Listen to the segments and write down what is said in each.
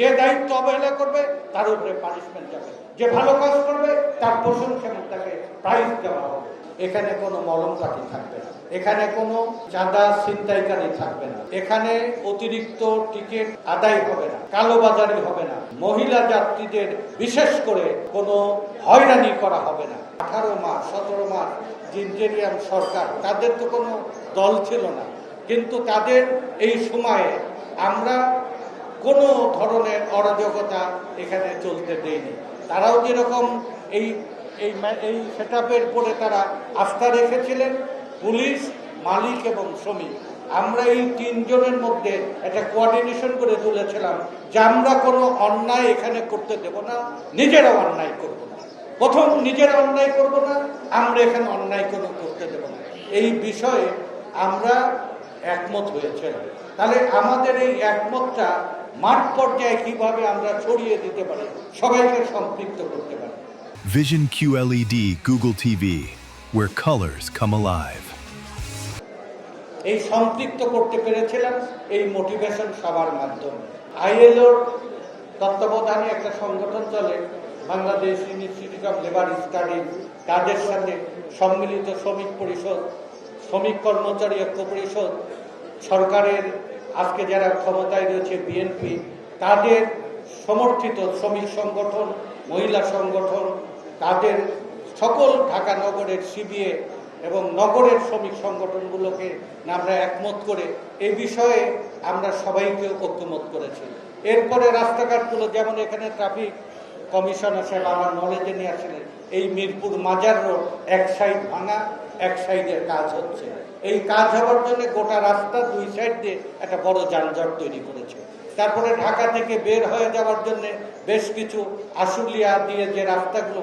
যে দায়িত্ব অবহেলা করবে তার উপরে পানিশমেন্ট যাবে, যে ভালো কাজ করবে তার প্রশংসা এবং তাকে প্রাইজ দেওয়া হবে। এখানে কোনো মলম পাখি থাকবে না, এখানে কোনো চাঁদা ছিনতাইকারী থাকবে না, এখানে অতিরিক্ত টিকিট আদায় হবে না, কালোবাজারি হবে না, মহিলা যাত্রীদের বিশেষ করে কোনো হয়রানি করা হবে না। 18 মাস 17 মাস ইন্টেরিয়াম সরকার, তাদের তো কোনো দল ছিল না, কিন্তু তাদের এই সময়ে আমরা কোনো ধরনের অরাজকতা এখানে চলতে দেয়নি। তারাও যেরকম এই এই এই সেটআপের পরে তারা আস্থা রেখেছিলেন, পুলিশ, মালিক এবং শ্রমিক, আমরা এই তিনজনের মধ্যে একটা কোঅর্ডিনেশন করে তুলেছিলাম যে আমরা কোনো অন্যায় এখানে করতে দেব না, নিজেরা অন্যায় করব না। প্রথম নিজেরা অন্যায় করব না, আমরা এখানে অন্যায় কোনো করতে দেব না, এই বিষয়ে আমরা একমত হয়েছিলাম। তাহলে আমাদের এই একমতটা মাঠ পর্যায়ে কিভাবে আমরা ছড়িয়ে দিতে পারি, সবাইকে সম্পৃক্ত করতে পারি। Vision QLED Google TV, where colors come alive. এই সম্পৃক্ত করতে পেরেছিলাম এই মোটিভেশন সবার মাধ্যমে। ILOর তত্ত্বাবধানে একটা সংগঠন চলে, Bangladesh institute of labour studies, তাদের সাথে সম্মিলিত শ্রমিক পরিষদ, শ্রমিক কর্মচারী ঐক্য পরিষদ, সরকারের আজকে যারা ক্ষমতায় রয়েছে বিএনপি, তাদের সমর্থিত শ্রমিক সংগঠন, মহিলা সংগঠন, তাদের সকল ঢাকা নগরের সিবিএ এবং নগরের শ্রমিক সংগঠনগুলোকে আমরা একমত করে এই বিষয়ে আমরা সবাইকে ঐক্যমত করেছি। এরপরে রাস্তাঘাটগুলো, যেমন এখানে ট্রাফিক কমিশনার সাহেব আমার নলেজে নিয়ে আসলেন, এই মিরপুর মাজার রোড এক সাইড ভাঙা, এক সাইডের কাজ হচ্ছে। এই কাজ হওয়ার জন্য গোটা রাস্তা দুই সাইড দিয়ে একটা বড় যানজট তৈরি করেছে। তারপরে ঢাকা থেকে বের হয়ে যাওয়ার জন্য বেশ কিছু আশুলিয়া দিয়ে যে রাস্তাগুলো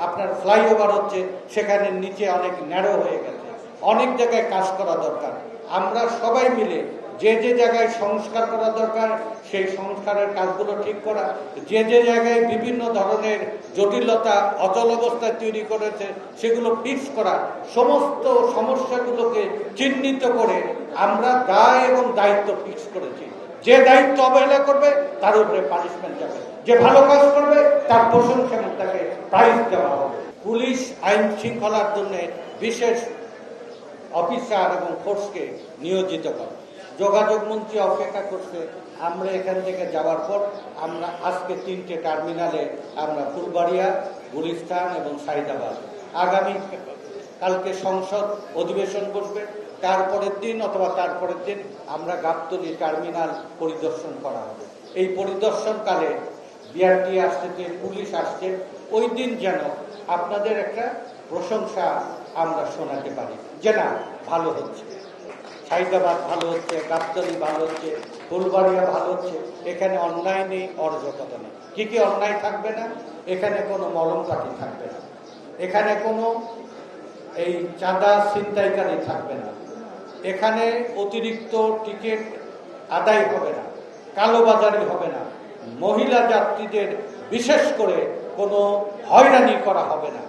আপনার ফ্লাইওভার হচ্ছে, সেখানে নিচে অনেক ন্যারো হয়ে গেছে, অনেক জায়গায় কাজ করা দরকার। আমরা সবাই মিলে যে যে জায়গায় সংস্কার করা দরকার সেই সংস্কারের কাজগুলো ঠিক করা, যে যে জায়গায় বিভিন্ন ধরনের জটিলতা অচল অবস্থায় তৈরি করেছে সেগুলো ফিক্স করা, সমস্ত সমস্যাগুলোকে চিহ্নিত করে আমরা দায় এবং দায়িত্ব ফিক্স করেছি। যে দায়িত্ব অবহেলা করবে তার উপরে পানিশমেন্ট যাবে, যে ভালো কাজ করবে তার প্রশংসা এবং তাকে প্রাইজ দেওয়া হবে। পুলিশ আইন শৃঙ্খলার জন্য বিশেষ অফিসার এবং ফোর্সকে নিয়োজিত করে। যোগাযোগ মন্ত্রী অপেক্ষা করছে, আমরা এখান থেকে যাওয়ার পর আমরা আজকে 3টে টার্মিনালে আমরা ফুলবাড়িয়া, গুলিস্তান এবং সাইদাবাদ, আগামী কালকে সংসদ অধিবেশন বসবে, তারপরের দিন অথবা তারপরের দিন আমরা গাবতলী টার্মিনাল পরিদর্শন করা হবে। এই পরিদর্শনকালে বিআরটি আসছে, পুলিশ আসছে, ওই দিন যেন আপনাদের একটা প্রশংসা আমরা শোনাতে পারি যে না ভালো হচ্ছে, সাইদাবাদ ভালো হচ্ছে, গাবতলী ভালো হচ্ছে, ফুলবাড়িয়া ভালো হচ্ছে, এখানে অন্যায় নেই, অরাজকতা নেই। কি কি অন্যায় থাকবে না? এখানে কোনো মলম পাখি থাকবে না, এখানে কোনো এই চাঁদা ছিনতাইকারী থাকবে না, এখানে অতিরিক্ত টিকিট আদায় হবে না, কালোবাজারি হবে না, মহিলা যাত্রীদের বিশেষ করে কোনো হয়রানি করা হবে না।